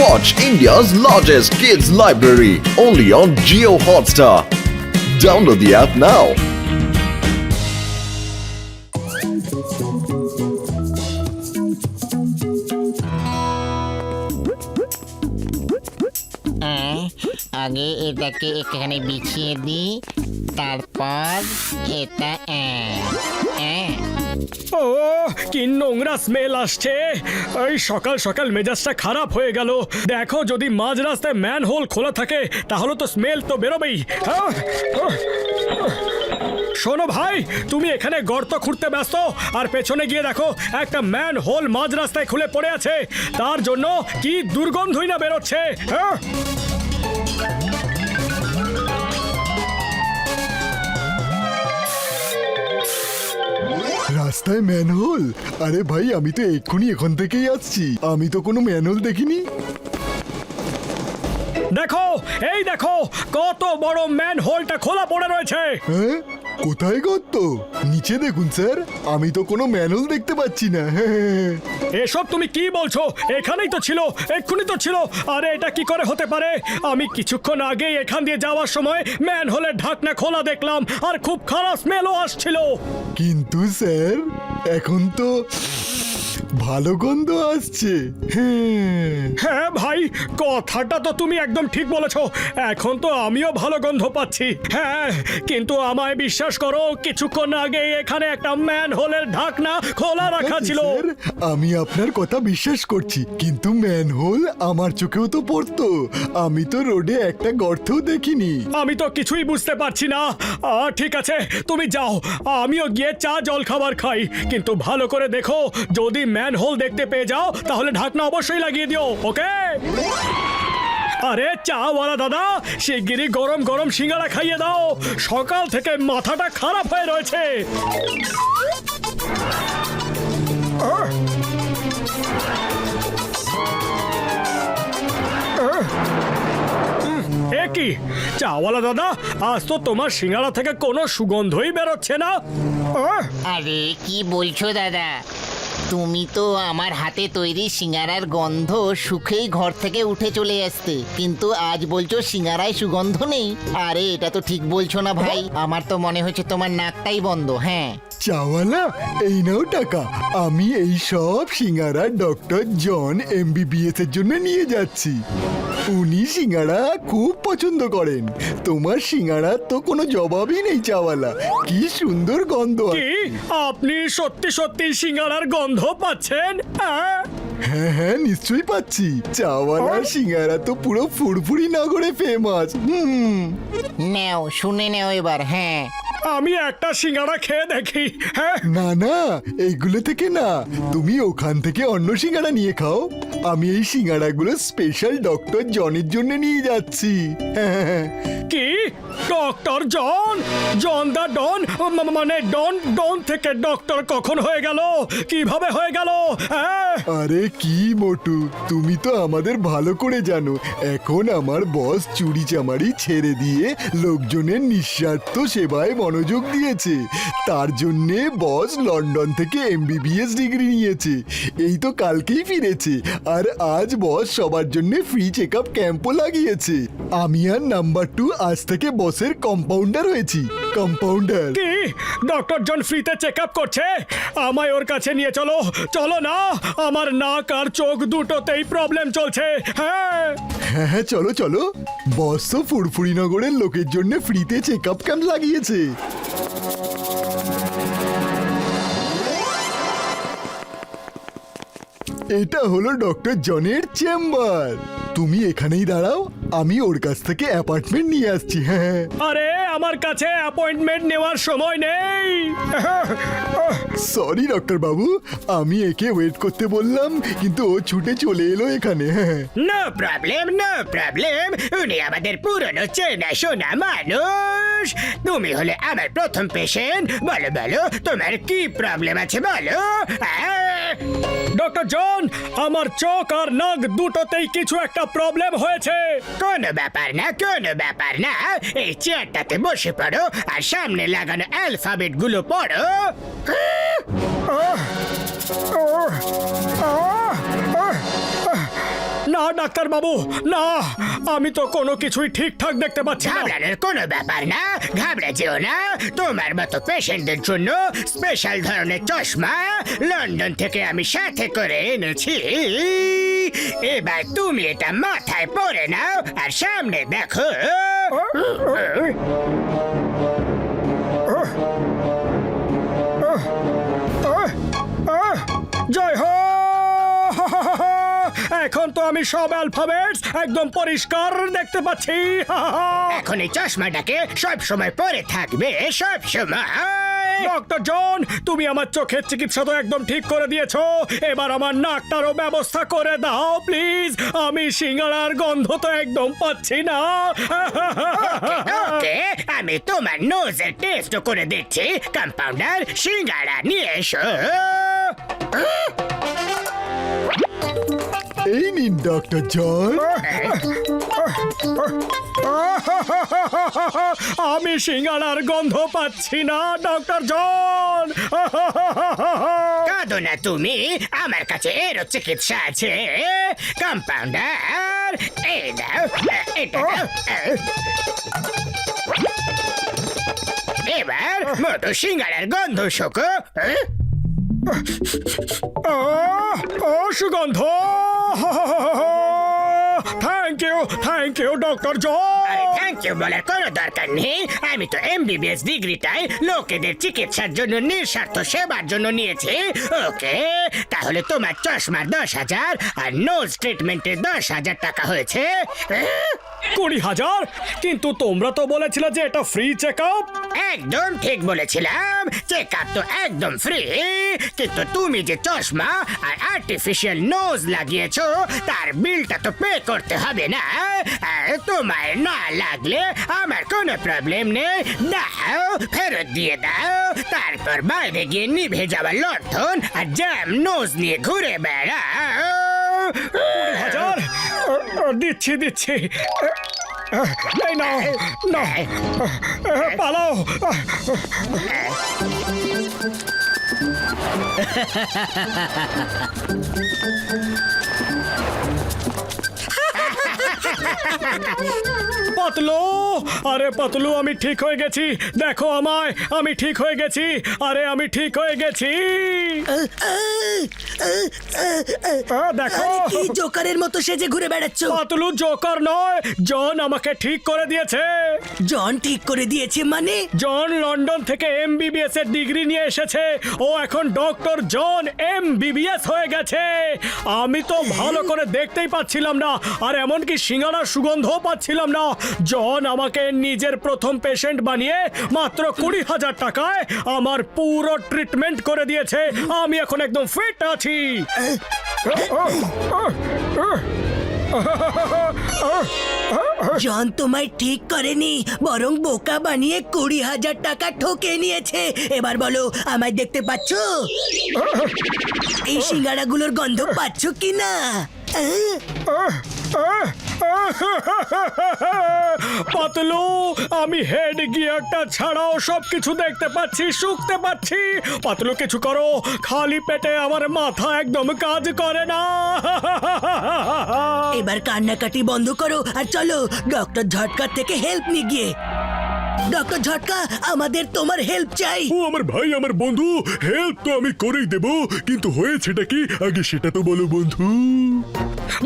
Watch India's largest kids library only on Jio Hotstar. Download the app now. আগে এটাকে এখানে বিছিয়ে দিই, তারপর এটা ও কি নোংরা স্মেল আসছে। এই সকাল সকাল মেজাজটা খারাপ হয়ে গেল। দেখো যদি মাঝ রাস্তায় ম্যান হোল খোলা থাকে তাহলে তো স্মেল তো বেরোবেই। শোনো ভাই, তুমি এখানে গর্ত খুঁড়তে ব্যস্ত আর পেছনে গিয়ে দেখো একটা ম্যান হোল মাঝ রাস্তায় খুলে পড়ে আছে। তার জন্য কি দুর্গন্ধই না বেরোচ্ছে। রাস্তায় ম্যানহোল? আরে ভাই, আমি তো এক্ষুনি এখান থেকেই আসছি, আমি তো কোনো ম্যানহোল দেখিনি। দেখো, এই দেখো কত বড় ম্যান হোলটা খোলা পড়ে রয়েছে। হ্যাঁ, কোথায় গর্ত? নিচে দেখুন স্যার, আমি তো কোনো ম্যানহোল দেখতে পাচ্ছি না। এসব তুমি কি বলছো? এখানেই তো ছিল, এক্ষুনি তো ছিল। আরে এটা কি করে হতে পারে? আমি কিছুক্ষণ আগে এখান দিয়ে যাওয়ার সময় ম্যান হোলের ঢাকনা খোলা দেখলাম আর খুব খারাপ স্মেলও আসছিল। কিন্তু স্যার, এখন তো ভালো গন্ধ আসছে। হ্যাঁ ভাই, কথাটা তো তুমি একদম ঠিক বলেছো। এখন তো আমিও ভালো গন্ধ পাচ্ছি। হ্যাঁ, কিন্তু আমায় বিশ্বাস করো, কিছুক্ষণ আগে এখানে একটা ম্যান হোলের ঢাকনা খোলা রাখা ছিল। স্যার, আমি আপনার কথা বিশ্বাস করছি, কিন্তু ম্যানহোল আমার চোখেও তো পড়তো। আমি তো রোডে একটা গর্তও দেখিনি। আমি তো কিছুই বুঝতে পারছি না। ঠিক আছে, তুমি যাও, আমিও গিয়ে চা জল খাবার খাই। কিন্তু ভালো করে দেখো, যদি ম্যান হোল দেখতে পেয়ে যাও তাহলে ঢাকনা অবশ্যই লাগিয়ে দিও, ওকে? আরে চাওয়ালা দাদা, শিগগিরই গরম গরম সিঙ্গারা খাইয়ে দাও। সকাল থেকে মাথাটা খারাপ হয়ে রয়েছে। এ কি চাওয়ালা দাদা, আজ তো তোমার সিঙ্গারা থেকে কোনো সুগন্ধই বেরোচ্ছে না। আরে কি বলছো দাদা? তুমি তো আমার হাতে তৈরি সিঙ্গারার গন্ধ সুখেই ঘর থেকে উঠে চলে আসতে, কিন্তু আজ বলছো সিঙ্গারায় সুগন্ধ নেই। আরে এটা তো ঠিক বলছো না ভাই, আমার তো মনে হচ্ছে তোমার নাকটাই বন্ধ। হ্যাঁ চাওয়ালা, এই নাও টাকা। আমি এই সব সিঙ্গারা ডক্টর জন MBBS এর জন্য নিয়ে যাচ্ছি। উনি সিঙ্গারা খুব পছন্দ করেন। তোমার সিঙ্গারা তো কোনো জবাবই নেই চাওয়ালা, কি সুন্দর গন্ধ। কি আপনি সত্যি সত্যি সিঙ্গারার গন্ধ পাচ্ছেন? হ্যাঁ হ্যাঁ, নিশ্চয়ই পাচ্ছি। চাওয়ালার সিঙ্গারা তো পুরো ফুরফুরি নগরে ফেমাস। নেও, শুনে নেও এবার। হ্যাঁ, আমি একটা সিঙ্গারা খেয়ে দেখি। হ্যাঁ, না না, এইগুলো থেকে না, তুমি ওখান থেকে অন্য সিঙ্গারা নিয়ে খাও। আমি এই সিঙ্গারাগুলো স্পেশাল ডক্টর জনের জন্য নিয়ে যাচ্ছি। কি ডক্টর জন? জন দা ডন? মানে ডন ডন থেকে ডক্টর কখন হয়ে গেল? কিভাবে হয়ে গেল? আরে কি মোটু, তুমি তো আমাদের ভালো করে জানো, এখন আমার বস চুরি চামারি ছেড়ে দিয়ে লোকজনের নিঃস্বার্থ সেবায় মনোযোগ দিয়েছে। তার জন্যে বস লন্ডন থেকে MBBS ডিগ্রি নিয়েছে, এই তো কালকেই ফিরেছে। আর আজ বস সবার জন্য ফ্রি চেক আপ ক্যাম্পও লাগিয়েছে। আমি আর নাম্বার 2 আজ থেকে বসের কম্পাউন্ডার হয়েছি। কম্পাউন্ডার। কি ডক্টর জন ফ্রিতে চেক আপ করছে? আমায় ওর কাছে নিয়ে চলো। চলো না, আমার নাক আর চোখ দুটোতেই প্রবলেম চলছে। হ্যাঁ হ্যাঁ হ্যাঁ, চলো চলো। বস তো ফুরফুরি নগরের লোকের জন্য ফ্রিতে চেক আপ ক্যাম্প লাগিয়েছে। এটা হলো ডক্টর জনের চেম্বার। তুমি এখানেই দাঁড়াও, আমি ওর কাছ থেকে অ্যাপয়েন্টমেন্ট নিয়ে আসছি। হ্যাঁ, আরে আমার কাছে অ্যাপয়েন্টমেন্ট নেওয়ার সময় নেই। সরি ডক্টর বাবু, আমি একে ওয়েট করতে বললাম, কিন্তু ও ছুটে চলে এলো এখানে। No problem, no problem. উনি আমাদের পুরনো চেনা শোনা মানুষ। তুমি হলে আমার প্রথম পেশেন্ট। বলো বলো, তোমার কি প্রবলেম আছে বলো। ডক্টর জন, আমার চোখ আর নাক দুটোতেই কিছু একটা প্রবলেম হয়েছে। কোনো ব্যাপার না, কোনো ব্যাপার না। এই চেয়ারটাতে বসে পড়ো আর সামনে লাগানো অ্যালফাবেট গুলো পড়ো। না ডাক্তার বাবু, না, আমি তো কোনো কিছুই ঠিকঠাক দেখতে পাচ্ছি না। ঘাবড়ানোর কোনো ব্যাপার না, ঘাবড়ে যেও না। তোমার মতো পেশেন্টদের জন্য স্পেশাল ধরনের চশমা লন্ডন থেকে আমি সাথে করে এনেছি। এবার তুমি এটা মাথায় পরে নাও আর সামনে দেখো। জয় হো! এখন তো আমি সব অ্যালফাবেটস একদম পরিষ্কার দেখতে পাচ্ছি। এখন এই চশমাটাকে সব সময় পরে থাকবে, সব সময়। ডক্টর জন, তুমি আমার চোখের চিকিৎসা তো একদম ঠিক করে দিয়েছো, এবার আমার নাকটারও ব্যবস্থা করে দাও প্লিজ। আমি সিঙ্গারার গন্ধ তো একদম পাচ্ছি না। ওকে, আমি তোমার নোজের টেস্ট করে দিচ্ছি। কম্পাউন্ডার, সিঙ্গারা নিয়ে এসো। এই নিন ডক্টর জন। আমি সিঙ্গারার গন্ধ পাচ্ছি না ডক্টর জন। কাঁদো না তুমি, আমার কাছে এরও চিকিৎসা আছে। কম্পাউন্ডার, এই দাও, এটা দাও। এবার মোটো সিঙ্গারার গন্ধ শোকো। ও সুগন্ধ! Thank you doctor John. Thank you বলার কোনো দরকার নেই। আমি তো MBBS ডিগ্রিটাই লোকেদের চিকিৎসার জন্য নিঃস্বার্থ সেবার জন্য নিয়েছি। ওকে, তাহলে তোমার চশমার 10,000 আর নোজ ট্রিটমেন্টের 10,000 টাকা হয়েছে। 20,000? কিন্তু তোমরা তো বলেছিলে যে এটা ফ্রি চেক আপ। একদম ঠিক বলেছিলাম, চেক আপ তো একদম ফ্রি। কিন্তু তুমি যে চশমা আর আর্টিফিশিয়াল নোজ লাগিয়েছো তার বিলটা তো পে করতে হবে না। তোমার না লাগলে আমার কোনো প্রবলেম নেই, দাও, ফেরত দিয়ে দাও। তারপর বাইরে গিয়ে নিভে যাওয়া লণ্ঠন আর জ্যাম নোজ নিয়ে ঘুরে বেড়াও। 20,000? দিচ্ছি। এই নাও, পালাও। পাতলু, আরে পাতলু, আমি ঠিক হয়ে গেছি। দেখো আমায়, আমি ঠিক হয়ে গেছি। আরে আমি ঠিক হয়ে গেছি। দেখো, কি জোকারের মতো সেজে ঘুরে বেড়াচ্ছ? পাতলু জোকার নয়, জন আমাকে ঠিক করে দিয়েছে। জন ঠিক করে দিয়েছে মানে? জন লন্ডন থেকে MBBS এর ডিগ্রি নিয়ে এসেছে। ও এখন ডক্টর জন MBBS হয়ে গেছে। আমি তো ভালো করে দেখতেই পাচ্ছিলাম না, আর এমনকি সিঙ্গারার সুগন্ধও পাচ্ছিলাম না। জন আমাকে নিজের প্রথম পেশেন্ট বানিয়ে মাত্র 20,000 টাকায় আমার পুরো ট্রিটমেন্ট করে দিয়েছে। আমি এখন একদম ফিট আছি। জন তোমায় ঠিক করেনি, বরং বোকা বানিয়ে 20,000 টাকা ঠকে নিয়েছে। এবার বলো, আমায় দেখতে পাচ্ছ? এই সিঙ্গারাগুলোর গন্ধ পাচ্ছ কি না? পাতলু, আমি হেড গিয়ারটা ছাড়াও সবকিছু দেখতে পাচ্ছি, শুকতে পাচ্ছি। পাতলু কিছু করো, খালি পেটে আমার মাথা একদম কাজ করে না। এবার কান্নাকাটি বন্ধ করো আর চলো ডক্টর ঝটকার থেকে হেল্প নিয়ে গিয়ে। ডক্টর ঝটকা, আমাদের তোমার হেল্প চাই। ও আমার ভাই, আমার বন্ধু, হেল্প তো আমি করেই দেব, কিন্তু হয়েছেটা কি আগে সেটা তো বলো বন্ধু।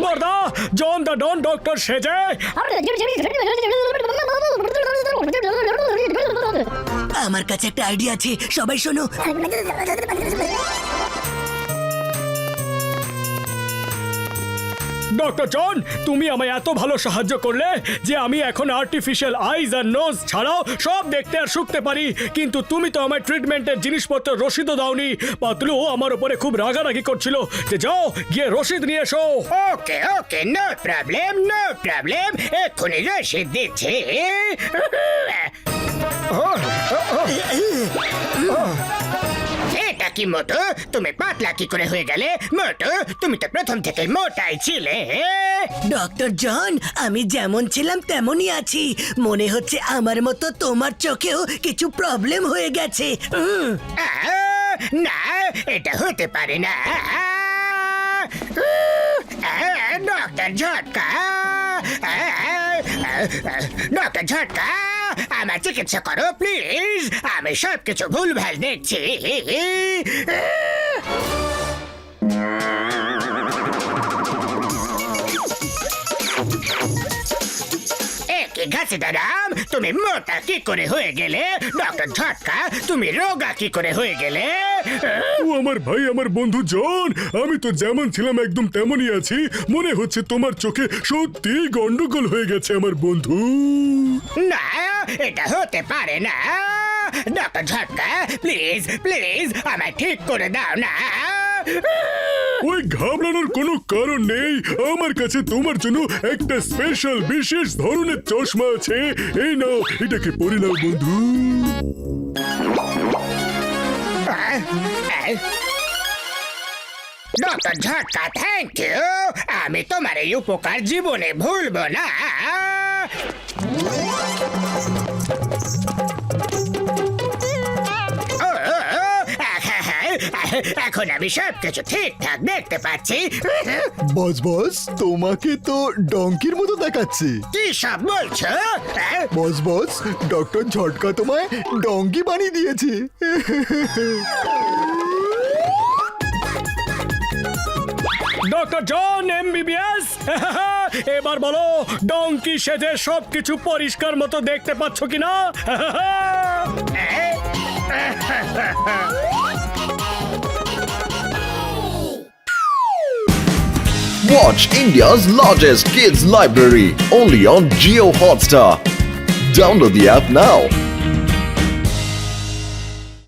বর্দা, জন দা ডন ডক্টর সেজে আমার কাছে একটা আইডিয়া আছে, সবাই শোনো। ডক্টর জন, তুমি আমায় এত ভালো সাহায্য করলে যে আমি এখন আর্টিফিশিয়াল আইজ আর নোজ ছাড়াও সব দেখতে আর শুকতে পারি। কিন্তু তুমি তো আমার ট্রিটমেন্টের জিনিসপত্র রসিদও দাওনি। পাতলু আমার উপরে খুব রাগারাগি করছিল যে যাও গিয়ে রসিদ নিয়ে এসো। ওকে, নো প্রবলেম, এক্ষুনি রসিদ দিচ্ছি। এটা কি মোটু, তুমি পাতলা কি করে হয়ে গেলে? মোটু, তুমি তো প্রথম থেকে মোটাই ছিলে। ডক্টর জন, আমি যেমন ছিলাম তেমনই আছি। মনে হচ্ছে আমার মতো তোমার চোখেও কিছু প্রবলেম হয়ে গেছে। না, এটা হতে পারে না। ডক্টর ঝটকা, ডক্টর ঝটকা, আমার চিকিৎসা করো প্লিজ, আমি সবকিছু ভুলভাল দেখছি। ঘাসিদারাম, তুমি মোটা কি করে হয়ে গেলে? ডক্টর ঝটকা, তুমি রোগা কি করে হয়ে গেলে? ও আমার ভাই, আমার বন্ধু জন, আমি তো যেমন ছিলাম একদম তেমনই আছি। মনে হচ্ছে তোমার চোখে সত্যি গন্ডগোল হয়ে গেছে আমার বন্ধু। না, এটা হতে পারে না। ডক্টর ঝটকা, প্লিজ প্লিজ আমায় ঠিক করে দাও না। ওই ঘাবড়ানোর কোনো কারণ নেই, আমার কাছে তোমার জন্য একটা স্পেশাল বিশেষ ধরনের চশমা আছে। এই নাও, এটাকে পরে নাও বন্ধু। ডক্টর ঝটকা, থ্যাংক ইউ, আমি তোমার এই উপকার জীবনে ভুলবো না। এখন আমি সবকিছু ঠিকঠাক দেখতে পাচ্ছি। বস বস, তোমাকে তো ডঙ্কির মতো দেখাচ্ছে। কি সব বলছো? বস বস, ডক্টর ঝটকা তোমায় ডঙ্কি বানিয়ে দিয়েছে। ডক্টর জন এমবিবিএস, এবার বলো ডঙ্কি সেজে সবকিছু পরিষ্কার মতো দেখতে পাচ্ছ কিনা? Watch India's largest kids library only on Geo Hotstar. Download the app now.